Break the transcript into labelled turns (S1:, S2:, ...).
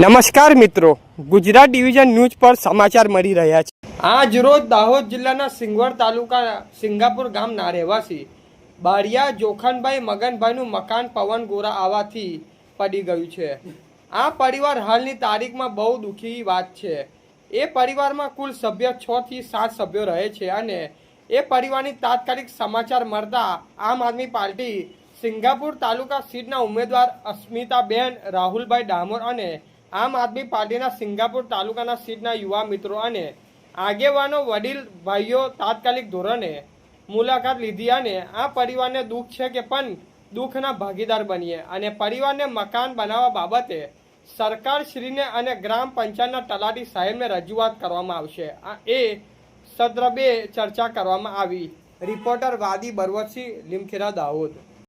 S1: નમસ્કાર મિત્રો, Gujarat division news પર સમાચાર મળી રહ્યા છે। આજ રોજ દાહોદ જિલ્લાના સિંગવડ તાલુકા સિંગાપુર ગામના રહેવાસી બારિયા જોખનભાઈ મગનભાઈનું મકાન પવન ગોરા આવવાથી પડી ગયું છે। આ પરિવાર હાલની તારીખમાં બહુ દુઃખી વાત છે। એ પરિવારમાં કુલ સભ્ય 6 થી 7 સભ્યો રહે છે અને એ પરિવારની તાત્કાલિક સમાચાર મળતા આમ આદમી પાર્ટી સિંગાપુર તાલુકા સીટના ઉમેદવાર અસ્મિતાબેન રાહુલભાઈ ડામોર અને આમ આદમી પાર્ટીના સિંગાપુર તાલુકાના સીટના યુવા મિત્રો અને આગેવાનો વડીલ ભાઈઓ તાત્કાલિક ધોરણે મુલાકાત લીધી અને આ પરિવારને દુઃખ છે કે પણ દુઃખના ભાગીદાર બનીએ અને પરિવારને મકાન બનાવવા બાબતે સરકારશ્રીને અને ગ્રામ પંચાયતના તલાટી સાહેબને રજૂઆત કરવામાં આવશે। એ સત્ર 2 ચર્ચા કરવામાં આવી। રિપોર્ટર વાદી બરવતસિંહ, લીમખેડા, દાહોદ।